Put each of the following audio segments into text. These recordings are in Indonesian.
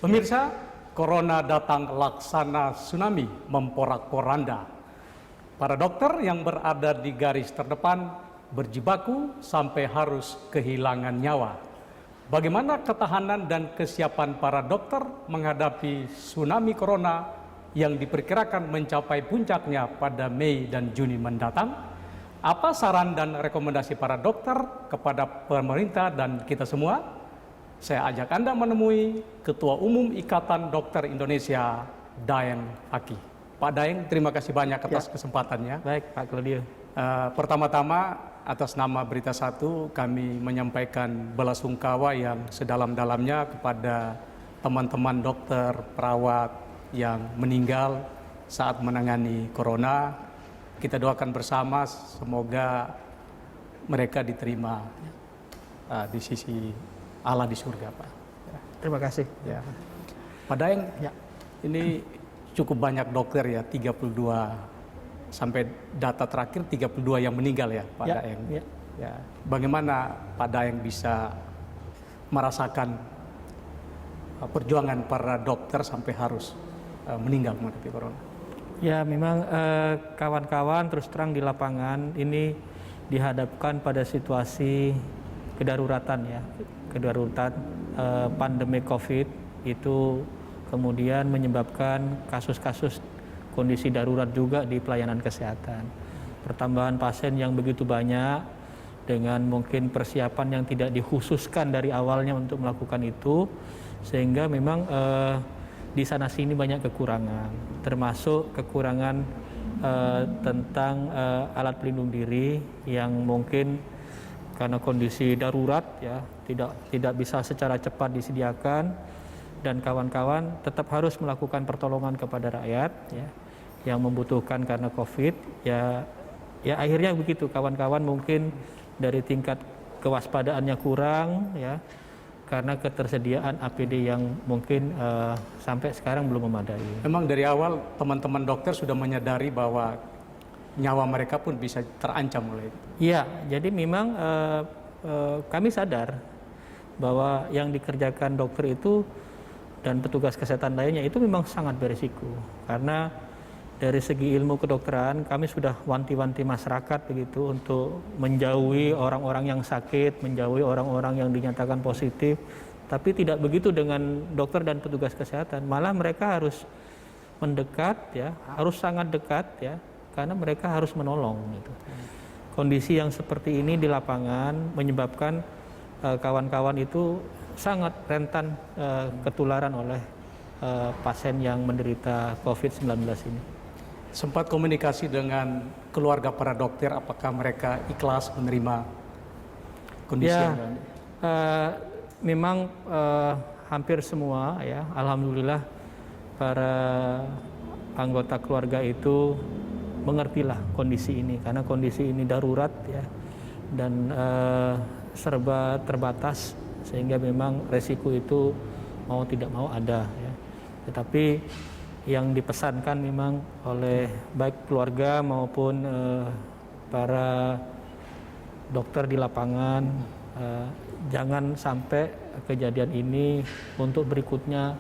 Pemirsa, Corona datang laksana tsunami memporak-poranda. Para dokter yang berada di garis terdepan berjibaku sampai harus kehilangan nyawa. Bagaimana ketahanan dan kesiapan para dokter menghadapi tsunami Corona yang diperkirakan mencapai puncaknya pada Mei dan Juni mendatang? Apa saran dan rekomendasi para dokter kepada pemerintah dan kita semua? Saya ajak Anda menemui Ketua Umum Ikatan Dokter Indonesia, Daeng Fakih. Pak Daeng, terima kasih banyak atas kesempatannya. Baik, Pak Claudio. Pertama-tama, atas nama Berita Satu, kami menyampaikan belasungkawa yang sedalam-dalamnya kepada teman-teman dokter, perawat yang meninggal saat menangani Corona. Kita doakan bersama, semoga mereka diterima di sisi Allah di surga, Pak. Terima kasih. Ya. Pak Daeng, ini cukup banyak dokter ya, 32 sampai data terakhir 32 yang meninggal ya, Pak Daeng. Ya. Bagaimana Pak Daeng bisa merasakan perjuangan para dokter sampai harus meninggal menghadapi Corona? Ya, memang kawan-kawan terus terang di lapangan ini dihadapkan pada situasi kedaruratan ya. Kedaruratan pandemi COVID itu kemudian menyebabkan kasus-kasus kondisi darurat juga di pelayanan kesehatan. Pertambahan pasien yang begitu banyak dengan mungkin persiapan yang tidak dikhususkan dari awalnya untuk melakukan itu, sehingga memang di sana sini banyak kekurangan, termasuk kekurangan tentang alat pelindung diri yang mungkin karena kondisi darurat ya tidak bisa secara cepat disediakan, dan kawan-kawan tetap harus melakukan pertolongan kepada rakyat ya yang membutuhkan karena COVID ya akhirnya begitu, kawan-kawan mungkin dari tingkat kewaspadaannya kurang ya karena ketersediaan APD yang mungkin sampai sekarang belum memadai. Memang dari awal teman-teman dokter sudah menyadari bahwa nyawa mereka pun bisa terancam oleh itu. Iya, jadi memang kami sadar bahwa yang dikerjakan dokter itu dan petugas kesehatan lainnya itu memang sangat berisiko. Karena dari segi ilmu kedokteran kami sudah wanti-wanti masyarakat begitu untuk menjauhi orang-orang yang sakit, menjauhi orang-orang yang dinyatakan positif. Tapi tidak begitu dengan dokter dan petugas kesehatan. Malah mereka harus mendekat ya, harus sangat dekat ya. Karena mereka harus menolong gitu. Kondisi yang seperti ini di lapangan menyebabkan kawan-kawan itu sangat rentan ketularan oleh pasien yang menderita COVID-19 ini. Sempat komunikasi dengan keluarga para dokter, apakah mereka ikhlas menerima kondisi yang memang hampir semua ya, alhamdulillah para anggota keluarga itu mengertilah kondisi ini, karena kondisi ini darurat ya dan serba terbatas, sehingga memang resiko itu mau tidak mau ada ya. Tetapi yang dipesankan memang oleh baik keluarga maupun para dokter di lapangan, jangan sampai kejadian ini untuk berikutnya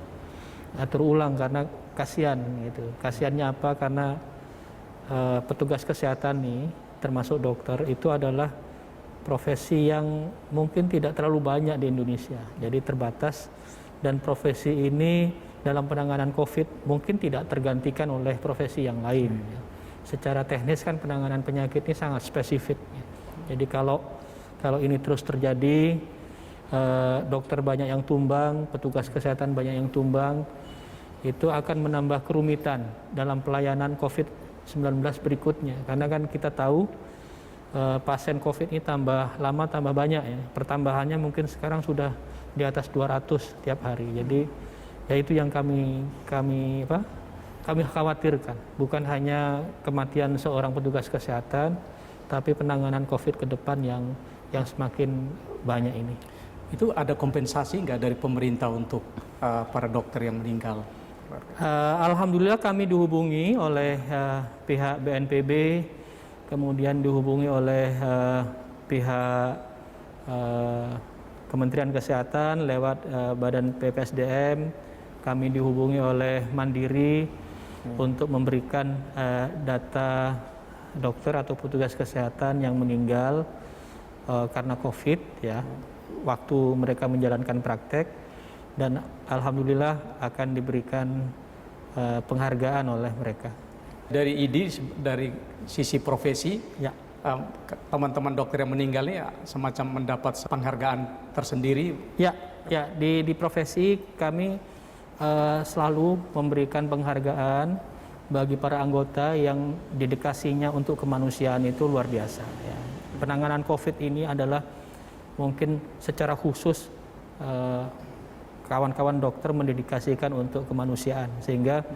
terulang, karena kasihan gitu. Kasihannya apa? Karena petugas kesehatan nih, termasuk dokter, itu adalah profesi yang mungkin tidak terlalu banyak di Indonesia, jadi terbatas, dan profesi ini dalam penanganan COVID mungkin tidak tergantikan oleh profesi yang lain. Secara teknis kan penanganan penyakit ini sangat spesifik. Jadi kalau ini terus terjadi, dokter banyak yang tumbang, petugas kesehatan banyak yang tumbang, itu akan menambah kerumitan dalam pelayanan COVID-19 berikutnya. Karena kan kita tahu pasien COVID ini tambah lama tambah banyak ya. Pertambahannya mungkin sekarang sudah di atas 200 tiap hari. Jadi ya itu yang kami khawatirkan. Bukan hanya kematian seorang petugas kesehatan, tapi penanganan COVID ke depan yang semakin banyak ini. Itu ada kompensasi nggak dari pemerintah untuk para dokter yang meninggal? Alhamdulillah kami dihubungi oleh pihak BNPB, kemudian dihubungi oleh pihak Kementerian Kesehatan lewat Badan PPSDM, kami dihubungi oleh Mandiri untuk memberikan data dokter atau petugas kesehatan yang meninggal karena COVID ya, waktu mereka menjalankan praktek, dan alhamdulillah akan diberikan penghargaan oleh mereka. Dari ID, dari sisi profesi, Ya, teman-teman dokter yang meninggal ini semacam mendapat penghargaan tersendiri. ya, di profesi kami selalu memberikan penghargaan bagi para anggota yang dedikasinya untuk kemanusiaan itu luar biasa. Ya. Penanganan COVID ini adalah mungkin secara khusus kawan-kawan dokter mendedikasikan untuk kemanusiaan, sehingga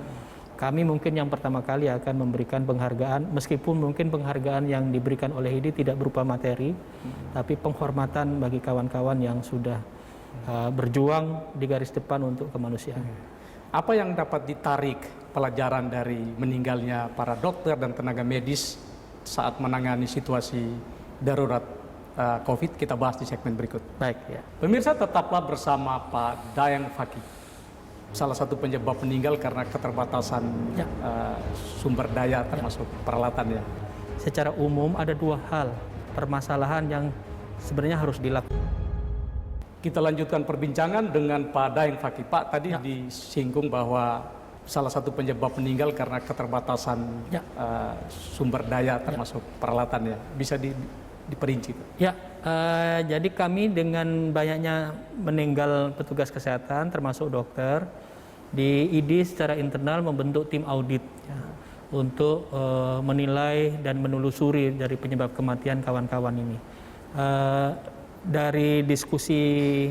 kami mungkin yang pertama kali akan memberikan penghargaan, meskipun mungkin penghargaan yang diberikan oleh ID tidak berupa materi, tapi penghormatan bagi kawan-kawan yang sudah berjuang di garis depan untuk kemanusiaan. Apa yang dapat ditarik pelajaran dari meninggalnya para dokter dan tenaga medis saat menangani situasi darurat COVID? Kita bahas di segmen berikut. Baik, ya. Pemirsa, tetaplah bersama Pak Dayang Fakih, salah satu penyebab meninggal karena keterbatasan sumber daya termasuk peralatan ya. Secara umum ada dua hal permasalahan yang sebenarnya harus dilakukan. Kita lanjutkan perbincangan dengan Pak Dayang Fakih. Pak, tadi disinggung bahwa salah satu penyebab meninggal karena keterbatasan sumber daya termasuk peralatan ya. Bisa diperinci? Ya, jadi kami dengan banyaknya meninggal petugas kesehatan termasuk dokter, di ID secara internal membentuk tim audit ya, untuk menilai dan menelusuri dari penyebab kematian kawan-kawan ini. Dari diskusi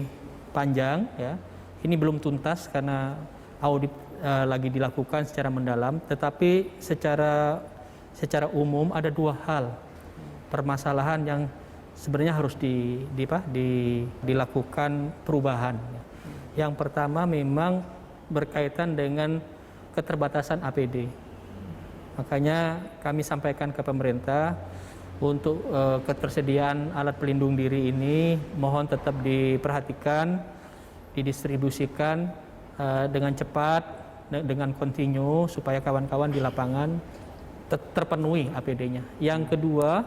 panjang ya, ini belum tuntas karena audit lagi dilakukan secara mendalam, tetapi secara umum ada dua hal permasalahan yang sebenarnya harus dilakukan perubahan. Yang pertama memang berkaitan dengan keterbatasan APD. Makanya kami sampaikan ke pemerintah untuk ketersediaan alat pelindung diri ini mohon tetap diperhatikan, didistribusikan dengan cepat, dengan kontinu supaya kawan-kawan di lapangan terpenuhi APD-nya. Yang kedua,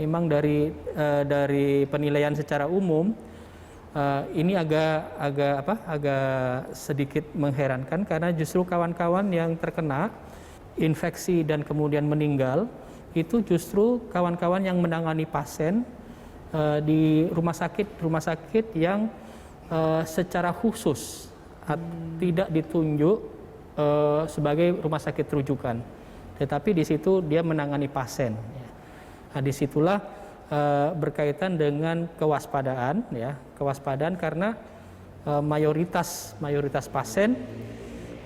memang dari penilaian secara umum ini agak sedikit mengherankan karena justru kawan-kawan yang terkena infeksi dan kemudian meninggal itu justru kawan-kawan yang menangani pasien di rumah sakit yang secara khusus tidak ditunjuk sebagai rumah sakit rujukan, tetapi di situ dia menangani pasien. Nah, disitulah berkaitan dengan kewaspadaan karena mayoritas pasien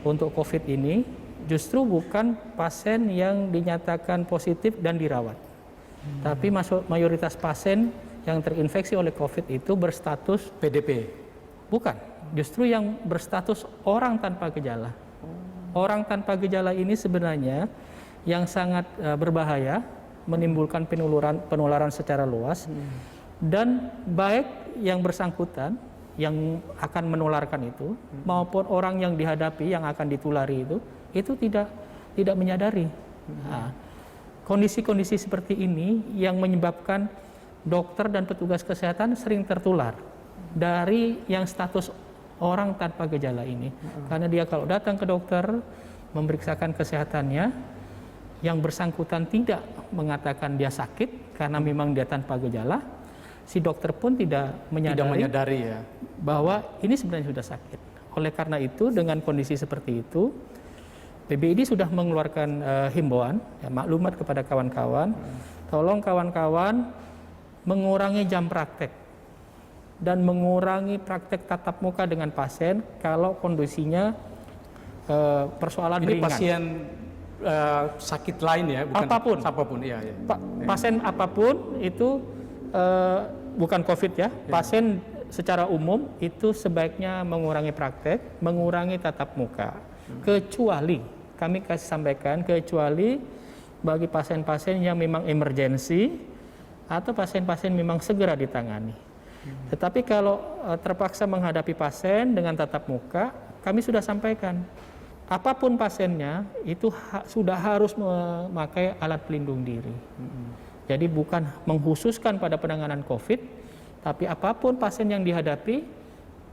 untuk COVID ini justru bukan pasien yang dinyatakan positif dan dirawat, tapi mayoritas pasien yang terinfeksi oleh COVID itu berstatus PDP. Bukan, justru yang berstatus orang tanpa gejala. Orang tanpa gejala ini sebenarnya yang sangat berbahaya, menimbulkan penularan secara luas, dan baik yang bersangkutan yang akan menularkan itu maupun orang yang dihadapi yang akan ditulari itu tidak menyadari. Nah, kondisi-kondisi seperti ini yang menyebabkan dokter dan petugas kesehatan sering tertular dari yang status orang tanpa gejala ini. Karena dia kalau datang ke dokter memeriksakan kesehatannya, yang bersangkutan tidak mengatakan dia sakit karena memang dia tanpa gejala, si dokter pun tidak menyadari ya bahwa ini sebenarnya sudah sakit. Oleh karena itu, dengan kondisi seperti itu, PBID sudah mengeluarkan himbauan, maklumat kepada kawan-kawan, tolong kawan-kawan mengurangi jam praktek dan mengurangi praktek tatap muka dengan pasien kalau kondisinya persoalan ini ringan. Pasien sakit lain ya, bukan apapun. Iya. Pasien apapun itu bukan COVID ya, pasien secara umum itu sebaiknya mengurangi praktek, mengurangi tatap muka. Kecuali, kami kasih sampaikan, kecuali bagi pasien-pasien yang memang emergensi atau pasien-pasien memang segera ditangani. Tetapi kalau terpaksa menghadapi pasien dengan tatap muka, kami sudah sampaikan, apapun pasiennya itu sudah harus memakai alat pelindung diri. Jadi bukan mengkhususkan pada penanganan COVID, tapi apapun pasien yang dihadapi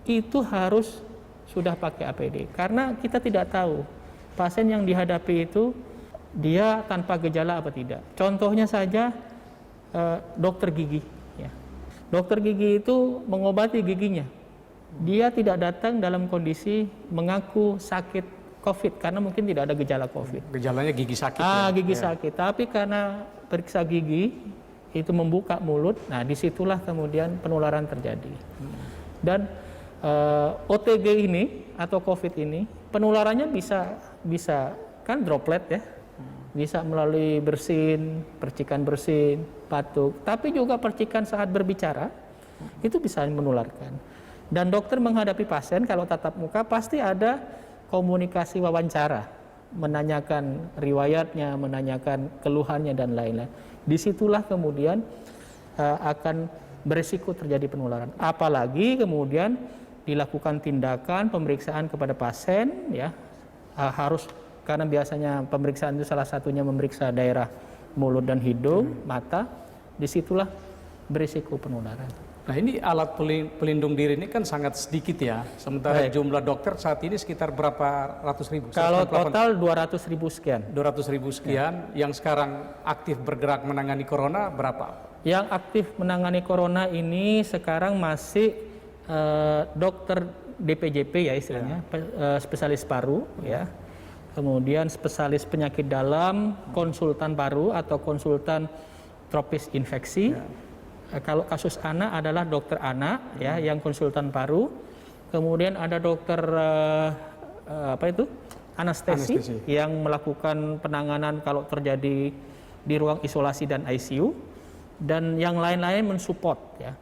itu harus sudah pakai APD. Karena kita tidak tahu pasien yang dihadapi itu dia tanpa gejala apa tidak. Contohnya saja dokter gigi. Dokter gigi itu mengobati giginya. Dia tidak datang dalam kondisi mengaku sakit COVID karena mungkin tidak ada gejala COVID. Gejalanya gigi sakit. Gigi sakit. Tapi karena periksa gigi itu membuka mulut, nah disitulah kemudian penularan terjadi. Dan OTG ini atau COVID ini penularannya bisa kan droplet ya. Bisa melalui bersin, percikan bersin, batuk, tapi juga percikan saat berbicara, itu bisa menularkan. Dan dokter menghadapi pasien kalau tatap muka pasti ada komunikasi wawancara, menanyakan riwayatnya, menanyakan keluhannya dan lain-lain. Disitulah kemudian akan berisiko terjadi penularan. Apalagi kemudian dilakukan tindakan pemeriksaan kepada pasien, ya harus. Karena biasanya pemeriksaan itu salah satunya memeriksa daerah mulut dan hidung, mata, disitulah berisiko penularan. Nah ini alat pelindung diri ini kan sangat sedikit ya, sementara jumlah dokter saat ini sekitar berapa ratus ribu? Kalau total 200 ribu sekian. 200 ribu sekian, yang sekarang aktif bergerak menangani corona berapa? Yang aktif menangani corona ini sekarang masih dokter DPJP ya istilahnya, spesialis paru ya. Kemudian spesialis penyakit dalam, konsultan paru atau konsultan tropis infeksi. Kalau kasus anak adalah dokter anak ya yang konsultan paru. Kemudian ada dokter anestesi yang melakukan penanganan kalau terjadi di ruang isolasi dan ICU, dan yang lain-lain mensupport ya.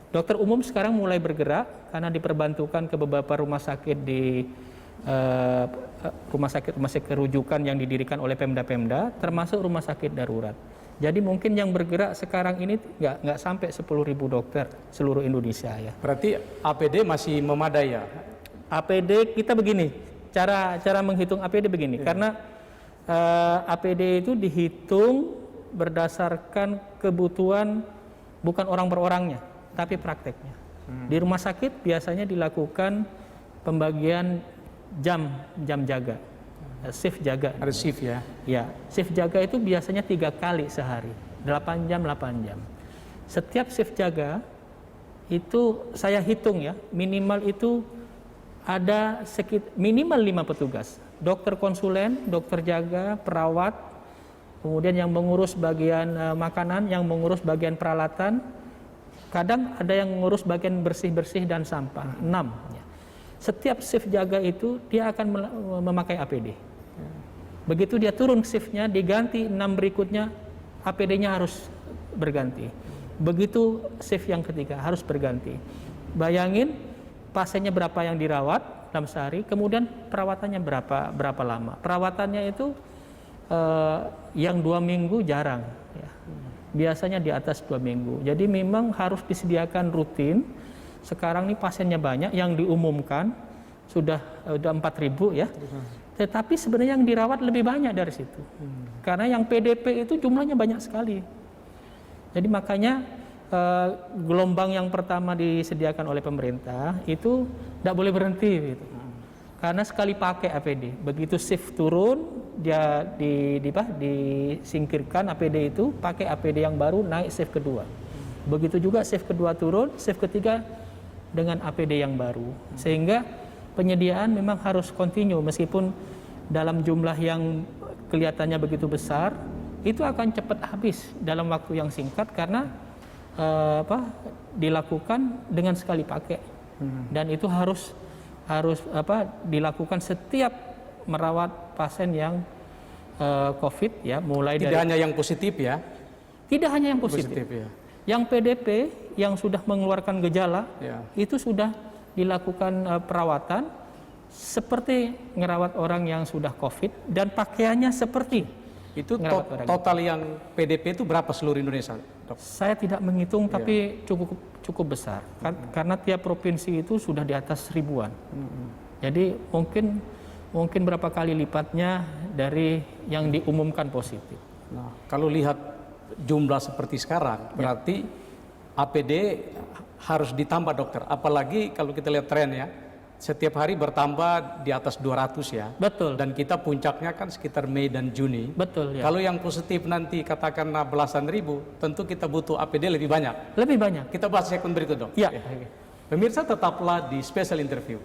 Dokter umum sekarang mulai bergerak karena diperbantukan ke beberapa rumah sakit di rumah sakit rujukan yang didirikan oleh Pemda-Pemda, termasuk rumah sakit darurat. Jadi mungkin yang bergerak sekarang ini nggak sampai 10.000 dokter seluruh Indonesia ya. Berarti APD masih memadai ya? APD kita begini, cara menghitung APD begini, karena APD itu dihitung berdasarkan kebutuhan bukan orang per orangnya, tapi prakteknya. Di rumah sakit biasanya dilakukan pembagian jam jaga, shift jaga. Ada shift ya? Ya, shift jaga itu biasanya 3 kali sehari, 8 jam. Setiap shift jaga itu saya hitung ya, minimal itu ada minimal 5 petugas, dokter konsulen, dokter jaga, perawat, kemudian yang mengurus bagian makanan, yang mengurus bagian peralatan, kadang ada yang mengurus bagian bersih-bersih dan sampah, 6 ya. Setiap shift jaga itu dia akan memakai APD. Begitu dia turun shiftnya, diganti 6 berikutnya, APD-nya harus berganti. Begitu shift yang ketiga harus berganti. Bayangin pasiennya berapa yang dirawat dalam sehari, kemudian perawatannya berapa lama. Perawatannya itu yang 2 minggu jarang. Ya. Biasanya di atas 2 minggu. Jadi memang harus disediakan rutin. Sekarang ini pasiennya banyak, yang diumumkan sudah 4.000 ya. Tetapi sebenarnya yang dirawat lebih banyak dari situ. Karena yang PDP itu jumlahnya banyak sekali. Jadi makanya gelombang yang pertama disediakan oleh pemerintah itu tidak boleh berhenti gitu. Karena sekali pakai APD, begitu shift turun dia disingkirkan APD itu, pakai APD yang baru, naik shift kedua. Begitu juga shift kedua turun, shift ketiga dengan APD yang baru, sehingga penyediaan memang harus kontinu meskipun dalam jumlah yang kelihatannya begitu besar, itu akan cepat habis dalam waktu yang singkat karena dilakukan dengan sekali pakai, dan itu harus dilakukan setiap merawat pasien yang COVID ya, mulai tidak hanya yang positif ya? Tidak hanya yang positif ya. Yang PDP yang sudah mengeluarkan gejala itu sudah dilakukan perawatan seperti ngerawat orang yang sudah COVID, dan pakaiannya seperti Itu ngerawat orang. total yang PDP itu berapa seluruh Indonesia, Dok? Saya tidak menghitung, tapi cukup besar. Karena tiap provinsi itu sudah di atas ribuan. Jadi mungkin berapa kali lipatnya dari yang diumumkan positif. Nah, kalau lihat jumlah seperti sekarang, berarti APD harus ditambah, dokter. Apalagi kalau kita lihat tren ya, setiap hari bertambah di atas 200 ya. Betul. Dan kita puncaknya kan sekitar Mei dan Juni. Betul ya. Kalau yang positif nanti katakanlah belasan ribu, tentu kita butuh APD lebih banyak. Lebih banyak. Kita bahas segmen berikut, Dok. Ya. Pemirsa, tetaplah di special interview.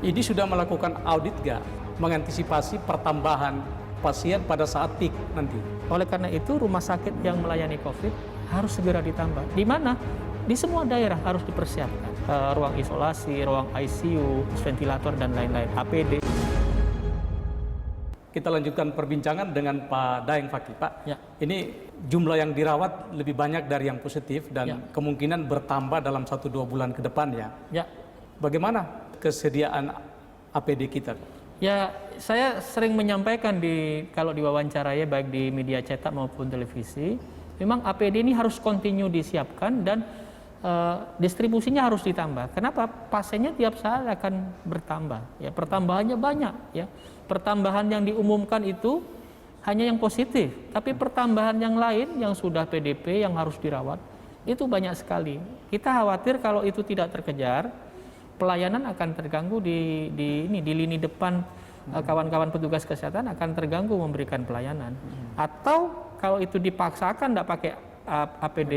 Ini sudah melakukan audit nggak mengantisipasi pertambahan pasien pada saat peak nanti? Oleh karena itu rumah sakit yang melayani COVID harus segera ditambah. Di mana? Di semua daerah harus dipersiapkan. Ruang isolasi, ruang ICU, ventilator dan lain-lain, APD. Kita lanjutkan perbincangan dengan Pak Daeng Fakih. Pak, Ya. ini jumlah yang dirawat lebih banyak dari yang positif dan kemungkinan bertambah dalam 1-2 bulan ke depan ya. Ya. Bagaimana kesediaan APD kita? Ya, saya sering menyampaikan kalau diwawancarai baik di media cetak maupun televisi, memang APD ini harus kontinu disiapkan dan distribusinya harus ditambah. Kenapa? Pasiennya tiap saat akan bertambah. Ya, pertambahannya banyak. Ya, pertambahan yang diumumkan itu hanya yang positif, tapi pertambahan yang lain yang sudah PDP yang harus dirawat itu banyak sekali. Kita khawatir kalau itu tidak terkejar, pelayanan akan terganggu di lini depan. Kawan-kawan petugas kesehatan akan terganggu memberikan pelayanan. Atau kalau itu dipaksakan tidak pakai APD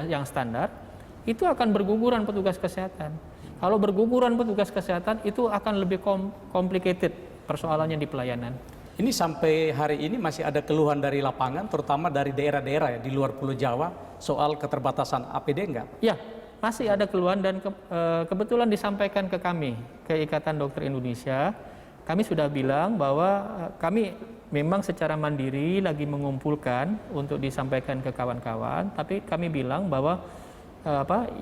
yang standar, itu akan berguguran petugas kesehatan. Kalau berguguran petugas kesehatan itu akan lebih complicated persoalannya di pelayanan. Ini sampai hari ini masih ada keluhan dari lapangan, terutama dari daerah-daerah ya di luar Pulau Jawa soal keterbatasan APD enggak? Ya, masih ada keluhan dan kebetulan disampaikan ke kami, ke Ikatan Dokter Indonesia. Kami sudah bilang bahwa kami memang secara mandiri lagi mengumpulkan untuk disampaikan ke kawan-kawan, tapi kami bilang bahwa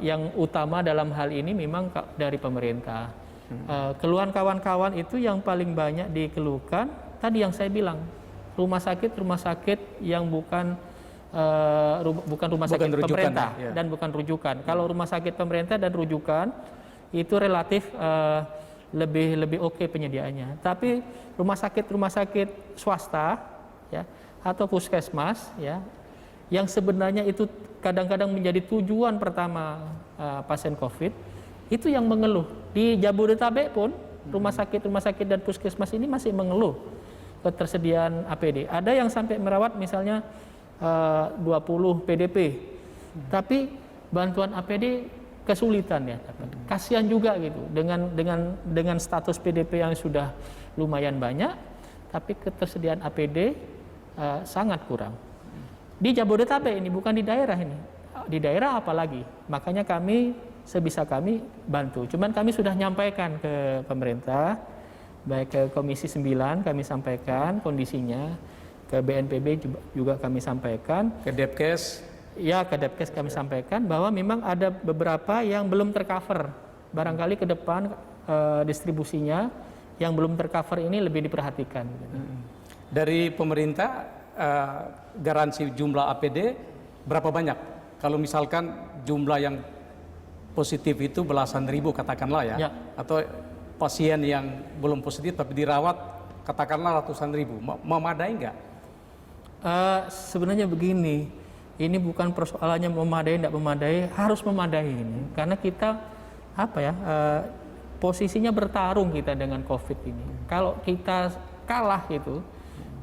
yang utama dalam hal ini memang dari pemerintah. Keluhan kawan-kawan itu yang paling banyak dikeluhkan tadi yang saya bilang, rumah sakit yang bukan rumah sakit pemerintah dan bukan rujukan. Kalau rumah sakit pemerintah dan rujukan itu relatif lebih oke penyediaannya. Tapi rumah sakit swasta ya atau puskesmas ya yang sebenarnya itu kadang-kadang menjadi tujuan pertama pasien COVID itu yang mengeluh. Di Jabodetabek pun rumah sakit dan puskesmas ini masih mengeluh ketersediaan APD. Ada yang sampai merawat misalnya 20 PDP, tapi bantuan APD kesulitan ya. Kasihan juga gitu dengan status PDP yang sudah lumayan banyak, tapi ketersediaan APD sangat kurang. Di Jabodetabek ini bukan di daerah ini, di daerah apalagi. Makanya kami sebisa kami bantu. Cuman kami sudah nyampaikan ke pemerintah, baik ke Komisi 9 kami sampaikan kondisinya, ke BNPB juga kami sampaikan, ke Depkes. Ya, ke Depkes kami sampaikan bahwa memang ada beberapa yang belum tercover. Barangkali ke depan distribusinya yang belum tercover ini lebih diperhatikan. Dari pemerintah garansi jumlah APD berapa banyak? Kalau misalkan jumlah yang positif itu belasan ribu katakanlah ya. Atau pasien yang belum positif tapi dirawat katakanlah ratusan ribu, memadai nggak? Sebenarnya begini, ini bukan persoalannya memadai tidak memadai, harus memadai ini karena kita posisinya bertarung kita dengan COVID ini. Kalau kita kalah gitu,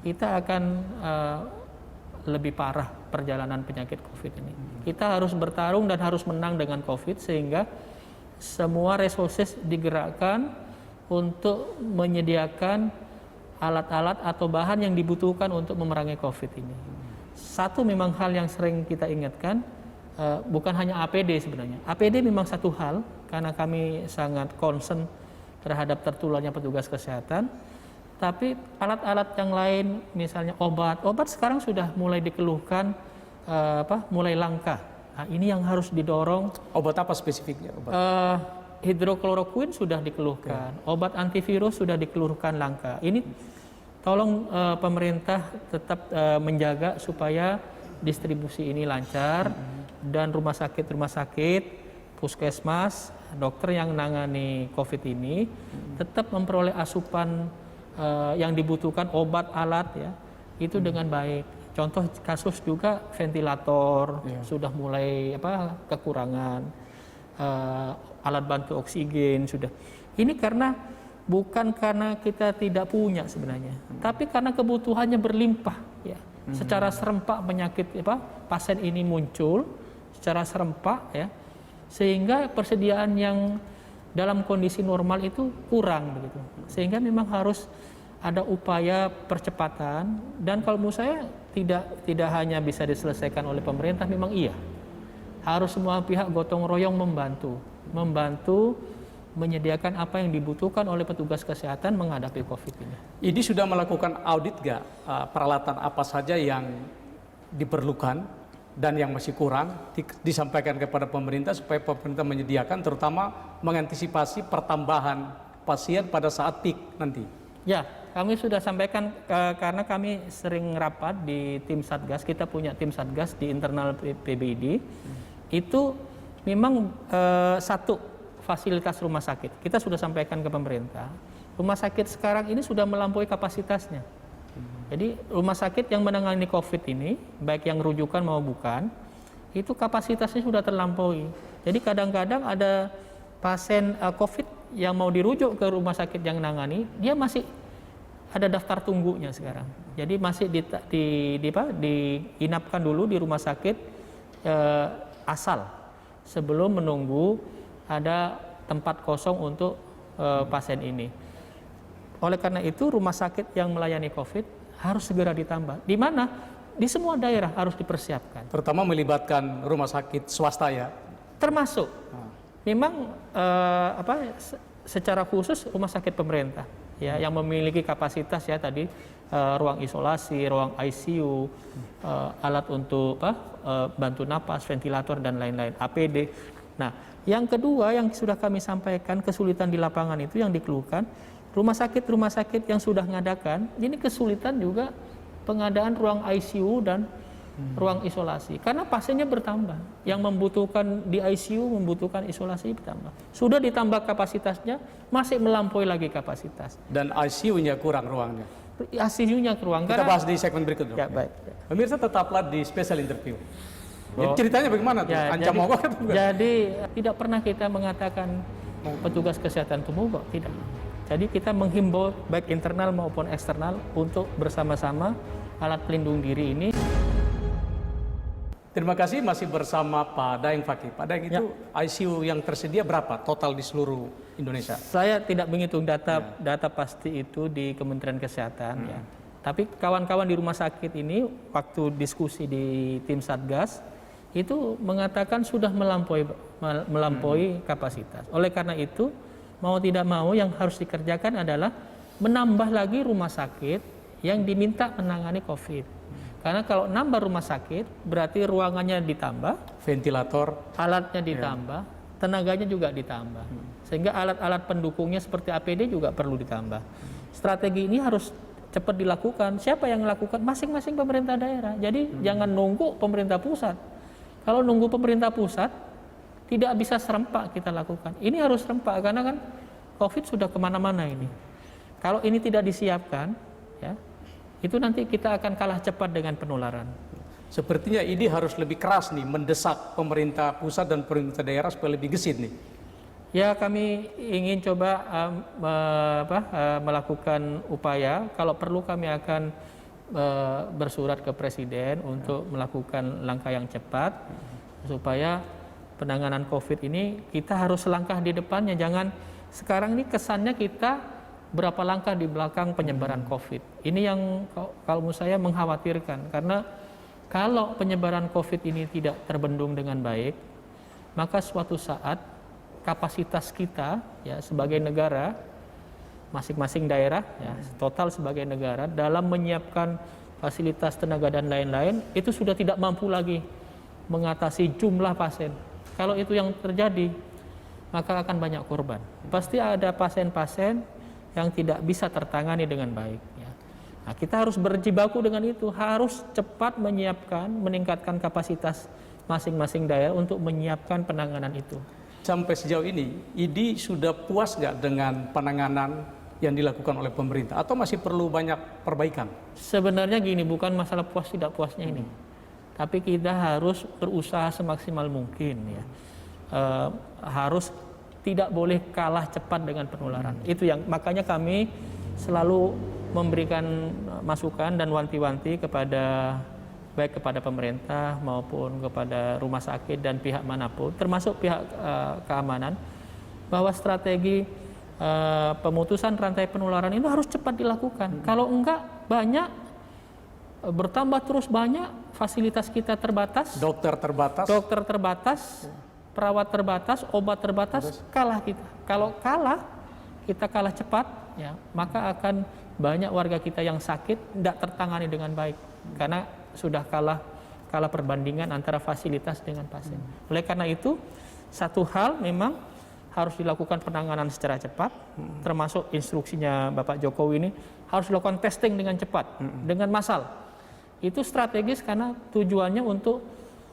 kita akan lebih parah perjalanan penyakit COVID ini. Kita harus bertarung dan harus menang dengan COVID sehingga semua resources digerakkan untuk menyediakan alat-alat atau bahan yang dibutuhkan untuk memerangi COVID ini. Satu memang hal yang sering kita ingatkan, bukan hanya APD sebenarnya. APD memang satu hal karena kami sangat concern terhadap tertularnya petugas kesehatan. Tapi alat-alat yang lain, misalnya obat sekarang sudah mulai dikeluhkan, mulai langka. Nah, ini yang harus didorong. Obat apa spesifiknya? Hidrokloroquine sudah dikeluhkan, obat antivirus sudah dikeluhkan langka. Ini tolong pemerintah tetap menjaga supaya distribusi ini lancar dan rumah sakit, puskesmas, dokter yang menangani COVID ini tetap memperoleh asupan yang dibutuhkan, obat, alat ya, itu dengan baik. Contoh kasus juga ventilator sudah mulai kekurangan, alat bantu oksigen sudah. Ini bukan karena kita tidak punya sebenarnya, tapi karena kebutuhannya berlimpah ya. Secara serempak penyakit pasien ini muncul secara serempak ya, sehingga persediaan yang dalam kondisi normal itu kurang begitu. Sehingga memang harus ada upaya percepatan, dan kalau menurut saya tidak hanya bisa diselesaikan oleh pemerintah, memang harus semua pihak gotong royong membantu menyediakan apa yang dibutuhkan oleh petugas kesehatan menghadapi COVID ini. Ini sudah melakukan audit nggak peralatan apa saja yang diperlukan dan yang masih kurang disampaikan kepada pemerintah supaya pemerintah menyediakan, terutama mengantisipasi pertambahan pasien pada saat peak nanti? Ya, kami sudah sampaikan karena kami sering rapat di tim Satgas, kita punya tim Satgas di internal PBID, itu memang satu fasilitas rumah sakit. Kita sudah sampaikan ke pemerintah, rumah sakit sekarang ini sudah melampaui kapasitasnya. Jadi rumah sakit yang menangani COVID ini, baik yang rujukan maupun bukan, itu kapasitasnya sudah terlampaui. Jadi kadang-kadang ada pasien COVID yang mau dirujuk ke rumah sakit yang menangani, dia masih ada daftar tunggunya sekarang. Jadi masih diinapkan dulu di rumah sakit asal sebelum menunggu ada tempat kosong untuk pasien ini. Oleh karena itu rumah sakit yang melayani COVID harus segera ditambah. Di mana? Di semua daerah harus dipersiapkan. Terutama melibatkan rumah sakit swasta ya? Termasuk. Memang secara khusus rumah sakit pemerintah ya, yang memiliki kapasitas ya tadi ruang isolasi, ruang ICU, alat untuk bantu napas, ventilator dan lain-lain, APD. Nah, yang kedua yang sudah kami sampaikan, kesulitan di lapangan itu yang dikeluhkan, rumah sakit yang sudah mengadakan, ini kesulitan juga pengadaan ruang ICU dan ruang isolasi. Karena pasiennya bertambah, yang membutuhkan di ICU, membutuhkan isolasi bertambah. Sudah ditambah kapasitasnya, masih melampaui lagi kapasitas. Dan ICU-nya kurang ruangnya? ICU-nya kurang. Kita bahas di segmen berikut. Ya, baik. Pemirsa tetaplah di special interview. Jadi ceritanya bagaimana tuh? Ya, Ancam mogok atau bukan? Jadi tidak pernah kita mengatakan petugas kesehatan itu mogok, tidak. Jadi kita menghimbau baik internal maupun eksternal untuk bersama-sama alat pelindung diri ini. Terima kasih, masih bersama Pak Daeng Fakih. Pak Daeng, itu ICU yang tersedia berapa total di seluruh Indonesia? Saya tidak menghitung data pasti itu di Kementerian Kesehatan ya. Tapi kawan-kawan di rumah sakit ini waktu diskusi di tim Satgas itu mengatakan sudah melampaui kapasitas. Oleh karena itu, mau tidak mau yang harus dikerjakan adalah menambah lagi rumah sakit yang diminta menangani COVID. Karena kalau nambah rumah sakit, berarti ruangannya ditambah, ventilator, alatnya ditambah, tenaganya juga ditambah. Sehingga alat-alat pendukungnya seperti APD juga perlu ditambah. Strategi ini harus cepat dilakukan. Siapa yang melakukan? Masing-masing pemerintah daerah. Jadi jangan nunggu pemerintah pusat. Kalau nunggu pemerintah pusat, tidak bisa serempak kita lakukan. Ini harus serempak, karena kan COVID sudah kemana-mana ini. Kalau ini tidak disiapkan, ya, itu nanti kita akan kalah cepat dengan penularan. Sepertinya ini harus lebih keras nih, mendesak pemerintah pusat dan pemerintah daerah supaya lebih gesit nih. Ya, kami ingin coba melakukan upaya. Kalau perlu kami akan bersurat ke Presiden untuk melakukan langkah yang cepat supaya penanganan COVID ini kita harus selangkah di depannya. Jangan sekarang ini kesannya kita berapa langkah di belakang penyebaran COVID. Ini yang kalau menurut saya mengkhawatirkan, karena kalau penyebaran COVID ini tidak terbendung dengan baik, maka suatu saat kapasitas kita ya sebagai negara, masing-masing daerah ya total sebagai negara dalam menyiapkan fasilitas tenaga dan lain-lain itu sudah tidak mampu lagi mengatasi jumlah pasien. Kalau itu yang terjadi, maka akan banyak korban. Pasti ada pasien-pasien yang tidak bisa tertangani dengan baik ya. Nah, kita harus berjibaku dengan itu, harus cepat menyiapkan, meningkatkan kapasitas masing-masing daerah untuk menyiapkan penanganan itu. Sampai sejauh ini, ID sudah puas nggak dengan penanganan yang dilakukan oleh pemerintah atau masih perlu banyak perbaikan? Sebenarnya gini, bukan masalah puas tidak puasnya ini, tapi kita harus berusaha semaksimal mungkin ya. Harus tidak boleh kalah cepat dengan penularan. Itu yang makanya kami selalu memberikan masukan dan wanti-wanti kepada baik kepada pemerintah maupun kepada rumah sakit dan pihak manapun, termasuk pihak keamanan, bahwa strategi pemutusan rantai penularan itu harus cepat dilakukan. Kalau enggak, banyak bertambah terus banyak, fasilitas kita terbatas, dokter terbatas, perawat terbatas, obat terbatas, kalah kita. Kalau kalah, kita kalah cepat, ya, maka akan banyak warga kita yang sakit tidak tertangani dengan baik karena sudah kalah perbandingan antara fasilitas dengan pasien. Oleh karena itu, satu hal memang harus dilakukan penanganan secara cepat, termasuk instruksinya Bapak Jokowi ini harus dilakukan testing dengan cepat, dengan massal. Itu strategis karena tujuannya untuk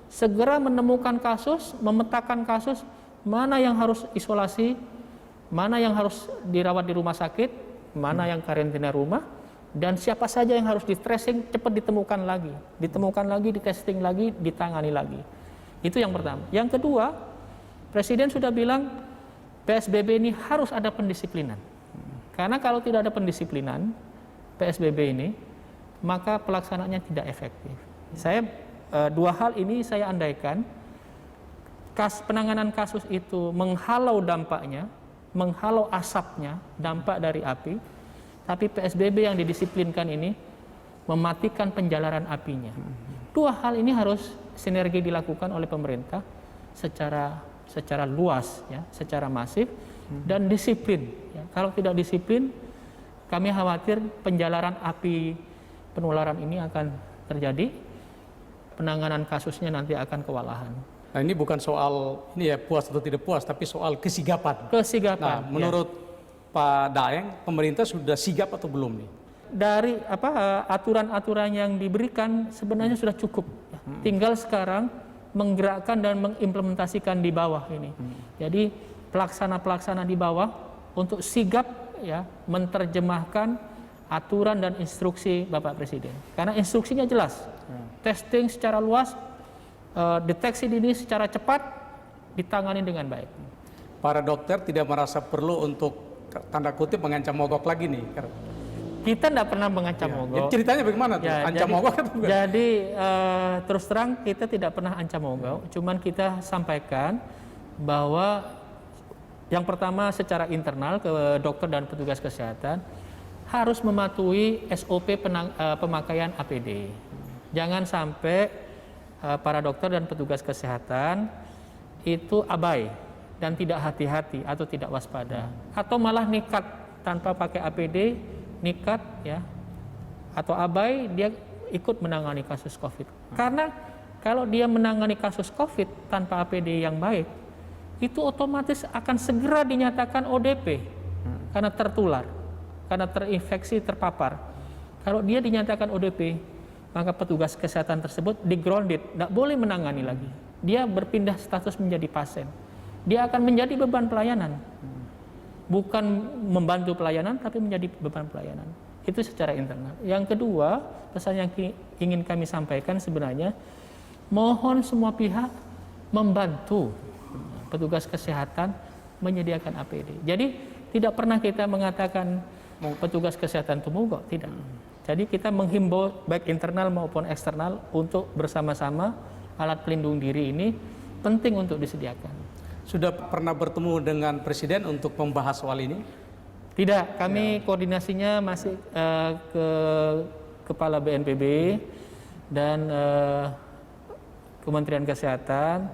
segera menemukan kasus, memetakan kasus, mana yang harus isolasi, mana yang harus dirawat di rumah sakit, mana yang karantina rumah, dan siapa saja yang harus di tracing cepat ditemukan lagi, di testing lagi, ditangani lagi. Itu yang pertama. Yang kedua, Presiden sudah bilang PSBB ini harus ada pendisiplinan. Karena kalau tidak ada pendisiplinan PSBB ini, maka pelaksanaannya tidak efektif. Saya dua hal ini saya andaikan, penanganan kasus itu menghalau dampaknya, menghalau asapnya, dampak dari api, tapi PSBB yang didisiplinkan ini mematikan penjalaran apinya. Dua hal ini harus sinergi dilakukan oleh pemerintah secara luas, ya, secara masif dan disiplin. Ya. Kalau tidak disiplin, kami khawatir penjalaran api penularan ini akan terjadi, penanganan kasusnya nanti akan kewalahan. Nah, ini bukan soal ini ya puas atau tidak puas, tapi soal kesigapan. Kesigapan. Nah, menurut Pak Daeng, pemerintah sudah sigap atau belum nih? Dari aturan-aturan yang diberikan sebenarnya sudah cukup. Tinggal sekarang menggerakkan dan mengimplementasikan di bawah ini. Jadi pelaksana di bawah untuk sigap, ya, menerjemahkan aturan dan instruksi Bapak Presiden. Karena instruksinya jelas, testing secara luas, deteksi dini secara cepat, ditangani dengan baik. Para dokter tidak merasa perlu untuk tanda kutip mengancam mogok lagi nih? Kita tidak pernah mengancam mogok. Ceritanya bagaimana tuh? Ancam mogok atau bukan? Jadi terus terang kita tidak pernah ancam mogok, cuman kita sampaikan bahwa yang pertama secara internal ke dokter dan petugas kesehatan harus mematuhi SOP pemakaian APD. Jangan sampai para dokter dan petugas kesehatan itu abai dan tidak hati-hati atau tidak waspada, atau malah nekat tanpa pakai APD, nekat, ya, atau abai, dia ikut menangani kasus COVID. Karena kalau dia menangani kasus COVID tanpa APD yang baik, itu otomatis akan segera dinyatakan ODP karena tertular, karena terinfeksi, terpapar. Kalau dia dinyatakan ODP, maka petugas kesehatan tersebut di-grounded, tidak boleh menangani lagi. Dia berpindah status menjadi pasien. Dia akan menjadi beban pelayanan. Bukan membantu pelayanan, tapi menjadi beban pelayanan. Itu secara internal. Yang kedua, pesan yang ingin kami sampaikan sebenarnya, mohon semua pihak membantu petugas kesehatan menyediakan APD. Jadi tidak pernah kita mengatakan petugas kesehatan itu mogok, tidak. Jadi kita menghimbau baik internal maupun eksternal untuk bersama-sama alat pelindung diri ini penting untuk disediakan. Sudah pernah bertemu dengan Presiden untuk membahas soal ini? Tidak, kami koordinasinya masih ke Kepala BNPB dan Kementerian Kesehatan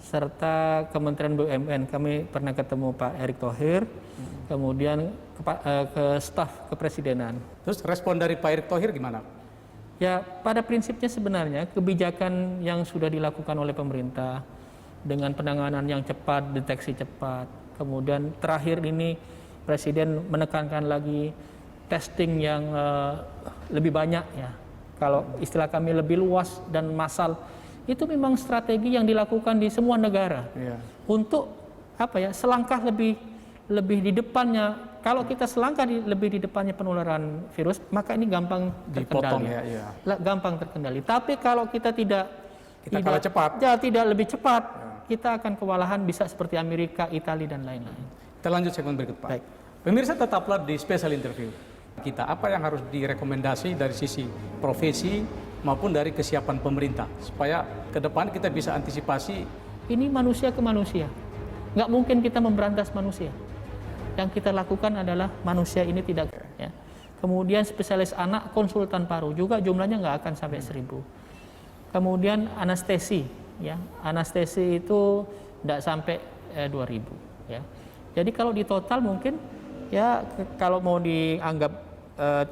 serta Kementerian BUMN. Kami pernah ketemu Pak Erick Thohir, kemudian ke staf kepresidenan. Terus respon dari Pak Erick Thohir gimana? Ya, pada prinsipnya sebenarnya kebijakan yang sudah dilakukan oleh pemerintah dengan penanganan yang cepat, deteksi cepat, kemudian terakhir ini Presiden menekankan lagi testing yang lebih banyak ya. Kalau istilah kami lebih luas dan massal, itu memang strategi yang dilakukan di semua negara untuk selangkah lebih di depannya. Kalau kita selangkah lebih di depannya penularan virus, maka ini gampang terkendali. Gampang terkendali. Tapi kalau kita tidak lebih cepat, kita akan kewalahan, bisa seperti Amerika, Italia dan lain-lain. Kita lanjut segmen berikut, Pak. Baik. Pemirsa, tetaplah di special interview kita. Apa yang harus direkomendasi dari sisi profesi maupun dari kesiapan pemerintah supaya ke depan kita bisa antisipasi. Ini manusia ke manusia. Nggak mungkin kita memberantas manusia. Yang kita lakukan adalah manusia ini tidak. Ya. Kemudian spesialis anak, konsultan paru juga jumlahnya nggak akan sampai 1.000. Kemudian anestesi, ya anestesi itu tidak sampai 2.000. Ya. Jadi kalau di total mungkin ya kalau mau dianggap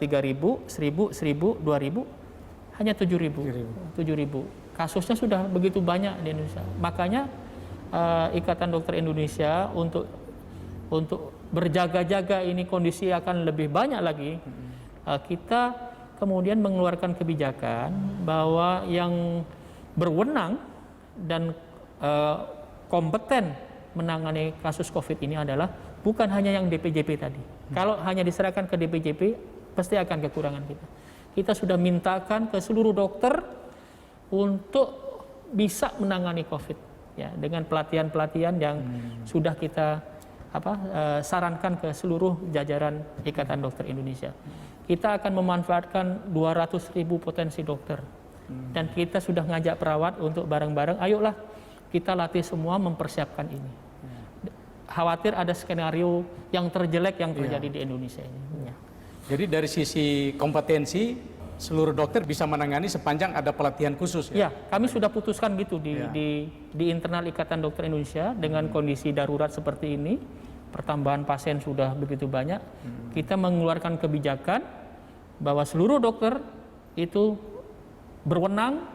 3.000, 1.000, 2.000, hanya 7.000. Kasusnya sudah begitu banyak di Indonesia. Makanya Ikatan Dokter Indonesia untuk berjaga-jaga ini kondisi akan lebih banyak lagi, kita kemudian mengeluarkan kebijakan bahwa yang berwenang dan kompeten menangani kasus COVID ini adalah bukan hanya yang DPJP tadi. Kalau hanya diserahkan ke DPJP, pasti akan kekurangan kita. Kita sudah mintakan ke seluruh dokter untuk bisa menangani COVID, ya dengan pelatihan-pelatihan yang sudah kita sarankan ke seluruh jajaran Ikatan Dokter Indonesia. Kita akan memanfaatkan 200.000 potensi dokter. Dan kita sudah ngajak perawat untuk bareng-bareng, ayolah kita latih semua mempersiapkan ini. Khawatir ada skenario yang terjelek yang terjadi di Indonesia ini. Ya. Jadi dari sisi kompetensi, seluruh dokter bisa menangani sepanjang ada pelatihan khusus. Ya, kami sudah putuskan gitu di internal Ikatan Dokter Indonesia dengan kondisi darurat seperti ini, pertambahan pasien sudah begitu banyak, kita mengeluarkan kebijakan bahwa seluruh dokter itu berwenang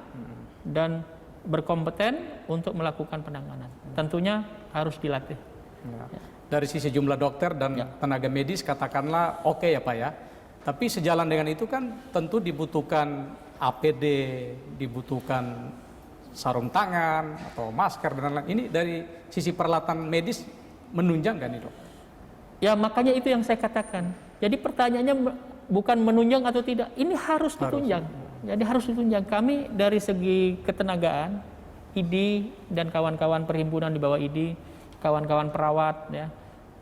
dan berkompeten untuk melakukan penanganan. Tentunya harus dilatih. Ya. Dari sisi jumlah dokter dan tenaga medis katakanlah oke ya Pak ya. Tapi sejalan dengan itu kan tentu dibutuhkan APD, dibutuhkan sarung tangan atau masker dan lain-lain. Ini dari sisi peralatan medis menunjang kan itu? Ya makanya itu yang saya katakan. Jadi pertanyaannya bukan menunjang atau tidak, ini harus ditunjang. Jadi harus ditunjang. Kami dari segi ketenagaan, ID dan kawan-kawan perhimpunan di bawah ID, kawan-kawan perawat, ya,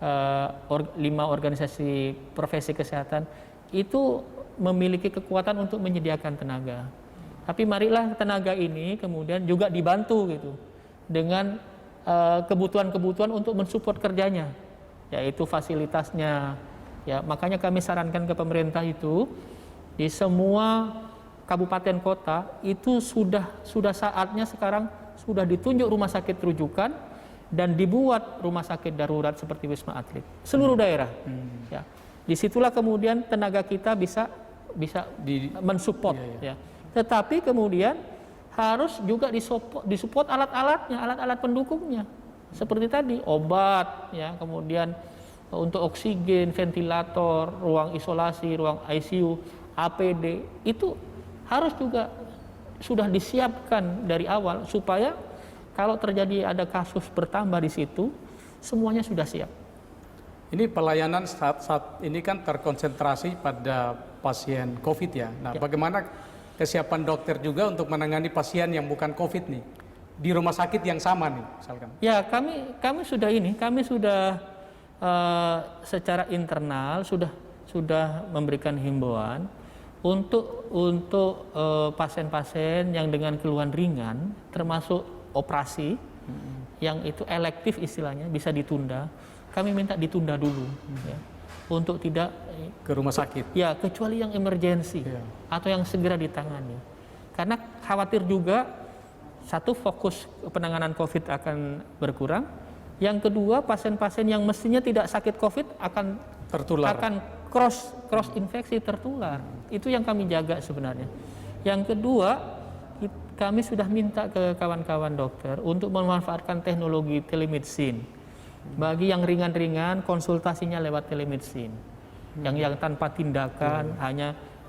5 organisasi profesi kesehatan, itu memiliki kekuatan untuk menyediakan tenaga. Tapi marilah tenaga ini kemudian juga dibantu gitu dengan kebutuhan-kebutuhan untuk mensupport kerjanya, yaitu fasilitasnya. Ya, makanya kami sarankan ke pemerintah itu di semua kabupaten kota itu sudah saatnya sekarang sudah ditunjuk rumah sakit rujukan dan dibuat rumah sakit darurat seperti Wisma Atlet seluruh daerah. Ya, disitulah kemudian tenaga kita bisa mensupport. Ya. Tetapi kemudian harus juga disupport alat-alatnya, alat-alat pendukungnya seperti tadi obat, ya, kemudian untuk oksigen, ventilator, ruang isolasi, ruang ICU, APD itu harus juga sudah disiapkan dari awal supaya kalau terjadi ada kasus bertambah di situ semuanya sudah siap. Ini pelayanan saat ini kan terkonsentrasi pada pasien COVID ya. Nah, bagaimana kesiapan dokter juga untuk menangani pasien yang bukan COVID nih di rumah sakit yang sama nih, misalkan? Ya, kami sudah secara internal sudah memberikan himbauan untuk pasien-pasien yang dengan keluhan ringan, termasuk operasi yang itu elektif istilahnya bisa ditunda. Kami minta ditunda dulu, ya, untuk tidak ke rumah sakit. Ya, kecuali yang emergensi atau yang segera ditangani. Karena khawatir juga satu, fokus penanganan COVID akan berkurang. Yang kedua, pasien-pasien yang mestinya tidak sakit COVID akan tertular, akan cross infeksi tertular. Itu yang kami jaga sebenarnya. Yang kedua, kami sudah minta ke kawan-kawan dokter untuk memanfaatkan teknologi telemedicine. Bagi yang ringan-ringan, konsultasinya lewat telemedicine. Yang tanpa tindakan,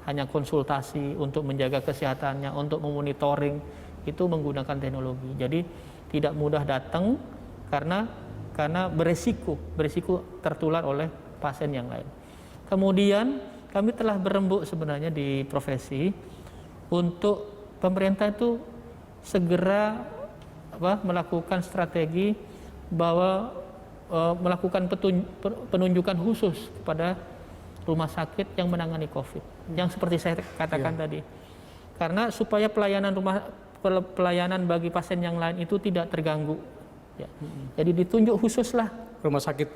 hanya konsultasi untuk menjaga kesehatannya, untuk memonitoring, itu menggunakan teknologi. Jadi tidak mudah datang karena beresiko tertular oleh pasien yang lain. Kemudian kami telah berembuk sebenarnya di profesi untuk pemerintah itu segera melakukan strategi bahwa melakukan penunjukan khusus kepada rumah sakit yang menangani COVID. Yang seperti saya katakan tadi. Karena supaya pelayanan bagi pasien yang lain itu tidak terganggu. Ya. Jadi ditunjuk khususlah Rumah sakit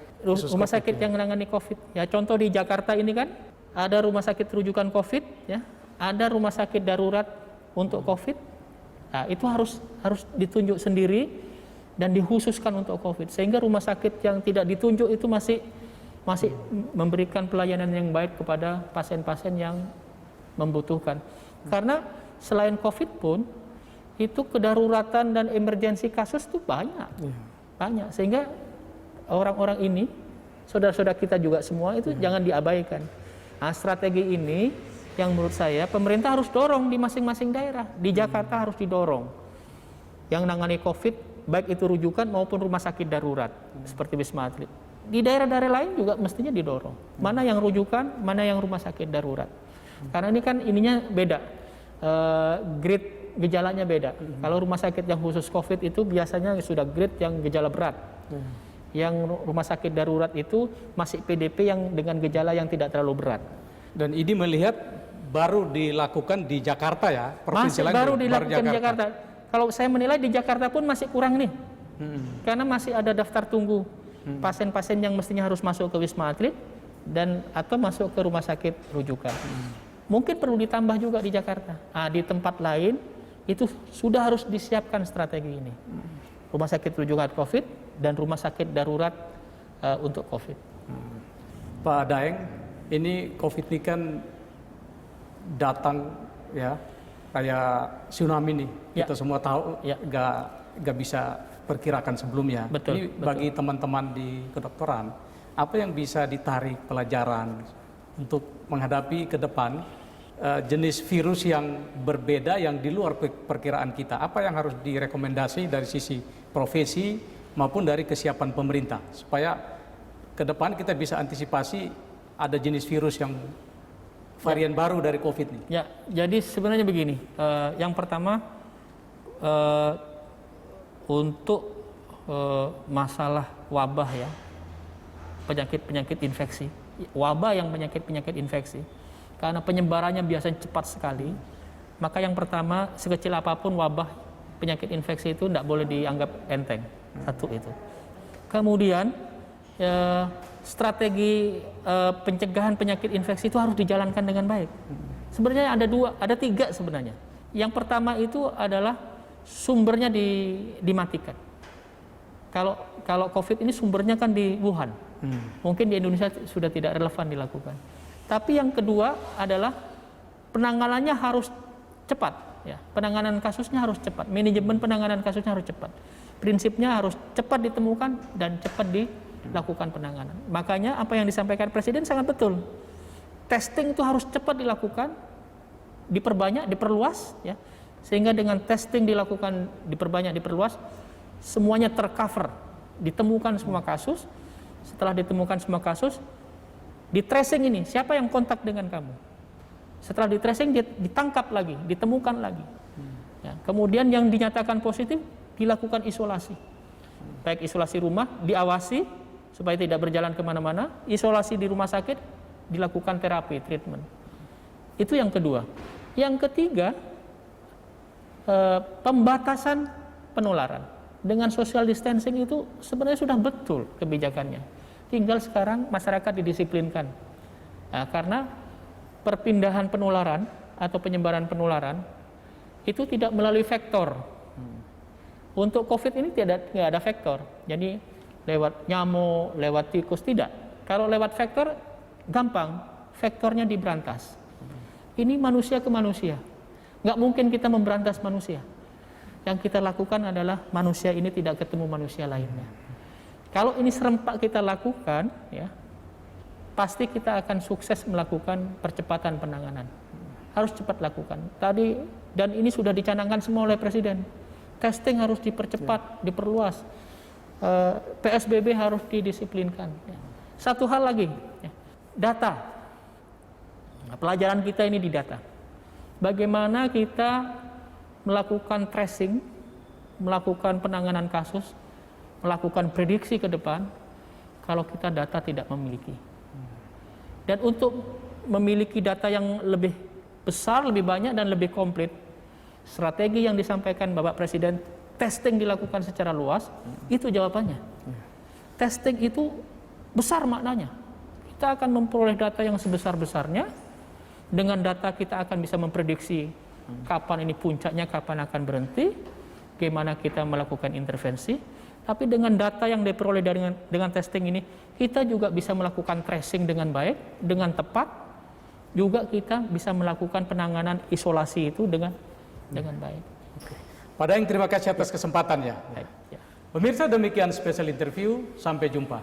rumah sakit yang menangani COVID. Ya, contoh di Jakarta ini kan ada rumah sakit rujukan COVID, ya, ada rumah sakit darurat untuk COVID. Nah, itu harus ditunjuk sendiri dan dikhususkan untuk COVID. Sehingga rumah sakit yang tidak ditunjuk itu masih memberikan pelayanan yang baik kepada pasien-pasien yang membutuhkan. Karena selain COVID pun itu kedaruratan dan emergensi kasus itu banyak. Sehingga orang-orang ini, saudara-saudara kita juga semua itu jangan diabaikan. Nah, strategi ini yang menurut saya pemerintah harus dorong di masing-masing daerah. Di Jakarta harus didorong. Yang nangani COVID, baik itu rujukan maupun rumah sakit darurat, seperti Wisma Atlet. Di daerah-daerah lain juga mestinya didorong. Mana yang rujukan, mana yang rumah sakit darurat. Karena ini kan ininya beda. Grade gejalanya beda. Kalau rumah sakit yang khusus COVID itu biasanya sudah grade yang gejala berat. Yang rumah sakit darurat itu masih PDP yang dengan gejala yang tidak terlalu berat. Dan ini melihat baru dilakukan di Jakarta ya, provinsi lain baru dilakukan di Jakarta. Kalau saya menilai di Jakarta pun masih kurang nih. Karena masih ada daftar tunggu pasien-pasien yang mestinya harus masuk ke Wisma Atlet dan atau masuk ke rumah sakit rujukan. Mungkin perlu ditambah juga di Jakarta. Di tempat lain itu sudah harus disiapkan strategi ini. Rumah sakit rujukan COVID dan rumah sakit darurat untuk COVID. Pak Daeng, ini COVID ini kan datang ya kayak tsunami nih. Kita semua tahu nggak bisa perkirakan sebelumnya. Ini bagi teman-teman di kedokteran, apa yang bisa ditarik pelajaran untuk menghadapi ke depan jenis virus yang berbeda yang di luar perkiraan kita? Apa yang harus direkomendasi dari sisi profesi maupun dari kesiapan pemerintah supaya ke depan kita bisa antisipasi ada jenis virus yang varian baru dari COVID ini? Ya, jadi sebenarnya begini. Yang pertama untuk masalah wabah ya, penyakit infeksi, wabah yang penyakit infeksi. Karena penyebarannya biasanya cepat sekali, maka yang pertama sekecil apapun wabah penyakit infeksi itu tidak boleh dianggap enteng. Satu itu. Kemudian strategi pencegahan penyakit infeksi itu harus dijalankan dengan baik. Sebenarnya ada tiga sebenarnya. Yang pertama itu adalah sumbernya dimatikan. Kalau COVID ini sumbernya kan di Wuhan, mungkin di Indonesia sudah tidak relevan dilakukan. Tapi yang kedua adalah penanganannya harus cepat. Ya, penanganan kasusnya harus cepat. Manajemen penanganan kasusnya harus cepat. Prinsipnya harus cepat ditemukan dan cepat dilakukan penanganan. Makanya apa yang disampaikan Presiden sangat betul. Testing itu harus cepat dilakukan, diperbanyak, diperluas, ya, sehingga dengan testing dilakukan, diperbanyak, diperluas, semuanya tercover, ditemukan semua kasus. Setelah ditemukan semua kasus, di tracing ini, siapa yang kontak dengan kamu? Setelah di tracing, ditangkap lagi, ditemukan lagi. Ya, kemudian yang dinyatakan positif, dilakukan isolasi. Baik isolasi rumah, diawasi, supaya tidak berjalan kemana-mana. Isolasi di rumah sakit, dilakukan terapi, treatment. Itu yang kedua. Yang ketiga, pembatasan penularan. Dengan social distancing itu sebenarnya sudah betul kebijakannya. Tinggal sekarang masyarakat didisiplinkan. Nah, karena perpindahan penularan atau penyebaran penularan itu tidak melalui vektor. Untuk COVID ini tidak ada vektor. Jadi lewat nyamuk, lewat tikus, tidak. Kalau lewat vektor gampang, vektornya diberantas. Ini manusia ke manusia. Nggak mungkin kita memberantas manusia. Yang kita lakukan adalah manusia ini tidak ketemu manusia lainnya. Kalau ini serempak kita lakukan, ya, pasti kita akan sukses melakukan percepatan penanganan. harus cepat lakukan. Tadi dan ini sudah dicanangkan semua oleh Presiden. Testing harus dipercepat, diperluas. PSBB harus didisiplinkan. Satu hal lagi, data. Pelajaran kita ini di data. Bagaimana kita melakukan tracing, melakukan penanganan kasus, melakukan prediksi ke depan kalau kita data tidak memiliki. Dan untuk memiliki data yang lebih besar, lebih banyak dan lebih komplit, strategi yang disampaikan Bapak Presiden, testing dilakukan secara luas, itu jawabannya. Testing itu besar maknanya. Kita akan memperoleh data yang sebesar-besarnya. Dengan data kita akan bisa memprediksi kapan ini puncaknya, kapan akan berhenti, bagaimana kita melakukan intervensi. Tapi dengan data yang diperoleh dengan testing ini, kita juga bisa melakukan tracing dengan baik, dengan tepat. Juga kita bisa melakukan penanganan isolasi itu dengan baik. Pak Daeng, terima kasih atas kesempatannya. Baik, ya. Pemirsa, demikian spesial interview. Sampai jumpa.